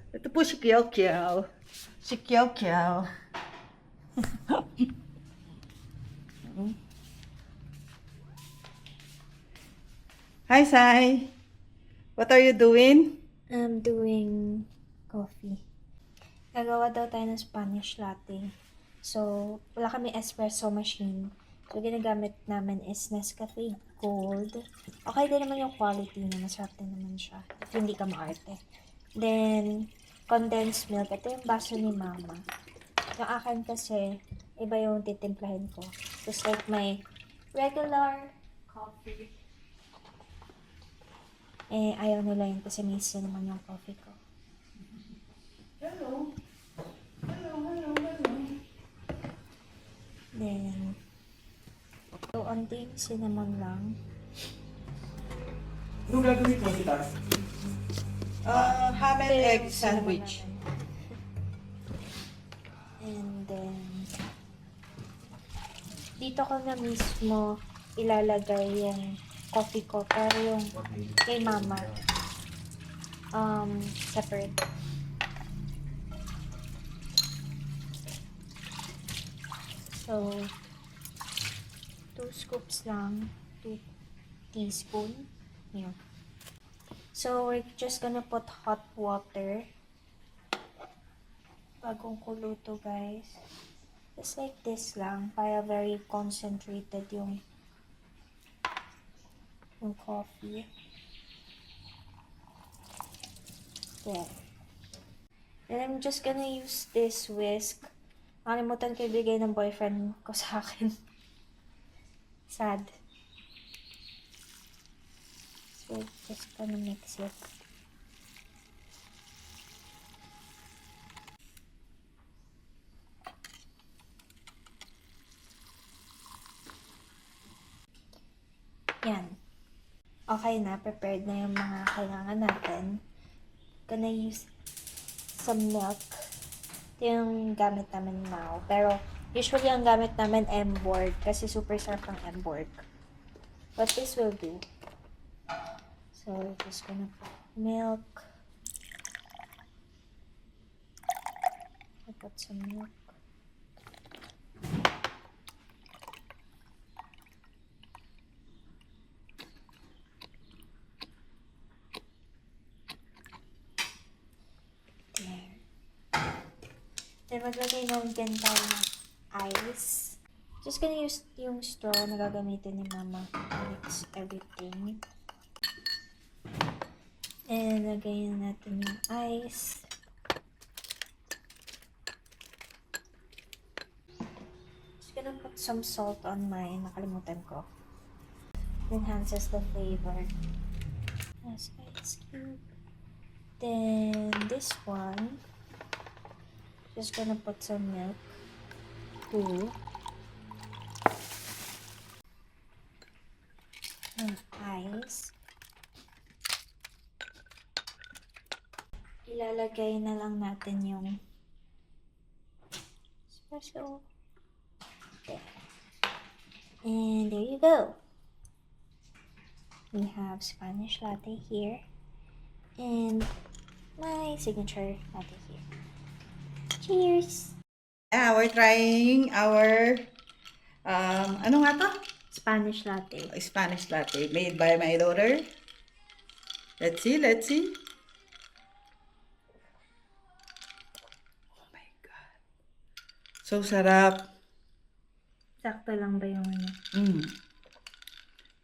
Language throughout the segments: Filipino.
Ito po si Kiao Kiao. Si Kiao Kiao. Hi, Sai. What are you doing? I'm doing coffee. Gagawa daw tayo ng Spanish latte. So, wala kami espresso machine. So, ginagamit namin is Nescafe Gold. Okay din naman yung quality na masarap din naman siya. If hindi ka maarte. Then, condensed milk. Ito yung baso ni Mama. Yung akin kasi, iba yung titimplahin ko. Just like my regular coffee. Eh, ayaw nila yun kasi may cinnamon yung coffee ko. Hello. Hello, hello, hello. Then, so, onting cinnamon lang. Anong gagawin mo kita? Ham and Pero egg yung cinnamon sandwich. namin. And then, dito ko na mismo ilalagay yung coffee ko. Pero yung kay Mama, separate. So, 2 scoops lang, 2 teaspoon. Yun. So, we're just gonna put hot water. Bagong kulo to, guys. Just like this lang, para very concentrated yung coffee. There. And I'm just gonna use this whisk. Nakalimutan ko ibigay ng boyfriend ko sa akin. Sad. So, just gonna mix it. Yan. Okay na, prepared na yung mga kailangan natin. Gonna use some milk. Ito yung gamit namin now. Pero, usually ang gamit namin M-board kasi super sarap ang M-board. But this will do. So, we're just gonna put milk. I put some milk. There. Then, maglagay na din tayo ng ice. Just gonna use yung straw na gagamitin ni Mama to mix everything. And, lagayin natin yung ice. Just gonna put some salt on mine. Nakalimutan ko. Enhances the flavor. As ice cube. Then, this one. Just gonna put some milk. 2. And ice. Ilalagay na lang natin yung espresso. There. And there you go. We have Spanish latte here. And my signature latte here. Cheers! Yeah, we're trying our, ano nga to? Spanish latte. Spanish latte made by my daughter. Let's see, let's see. Oh my God. So sarap. Sakto lang ba yung ano?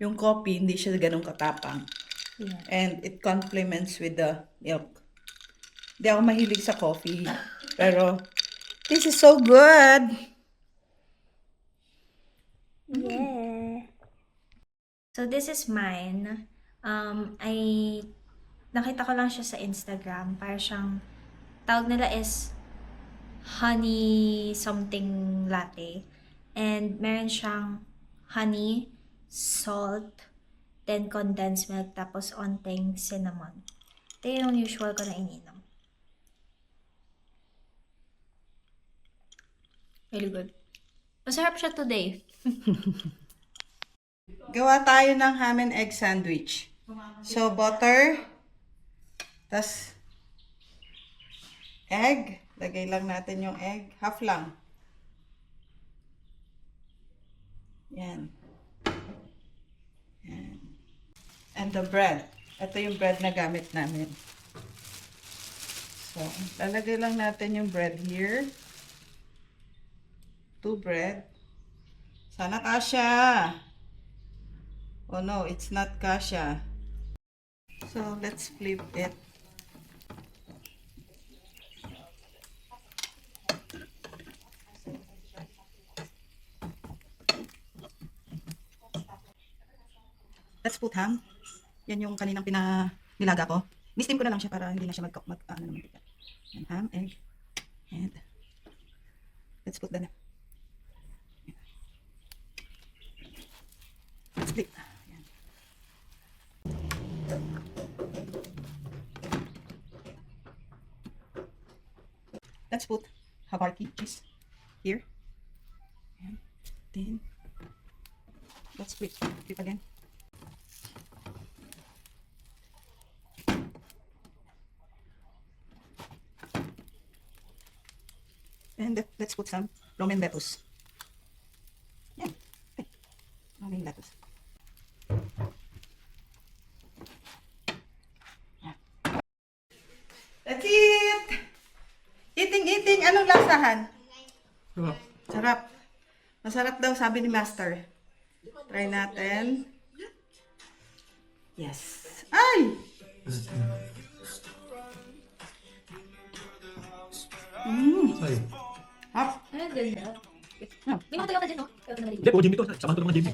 Yung coffee, hindi siya ganun katapang. Yeah. And it complements with the milk. Hindi ako mahilig sa coffee. Pero, this is so good. Yeah. So this is mine. Nakita ko lang siya sa Instagram. Para siyang, tawag nila is honey something latte. And meron siyang honey, salt, then condensed milk, tapos onting cinnamon. Ito yung usual ko na ininom. Really good. Masarap siya today. Gawa tayo ng ham and egg sandwich. So, butter. Tas, egg. Lagay lang natin yung egg. Half lang. Yan. Yan. And the bread. Ito yung bread na gamit namin. So, lalagay lang natin yung bread here. 2 bread. Sana kasya. Oh no, it's not kasya. So, let's flip it. Let's put ham. Yan yung kaninang nilaga ko. Ni-steam ko na lang siya para hindi na siya ano naman. Yan, ham, egg. And let's put the let's flip. Yan. Let's put Havarti cheese here. And then let's flip. Flip again. And let's put some romaine lettuce. Yeah. Okay. Romaine lettuce. Yeah. That's it! Eating! Anong lasahan? Sarap. Sarap. Masarap daw, sabi ni Master. Try natin. Yes. Ay! Ay. Hap. Ano din na? May mga tayo ka dyan, no? Kaya ka na Hindi, puro gym ito. Samahan ko ng mga gym.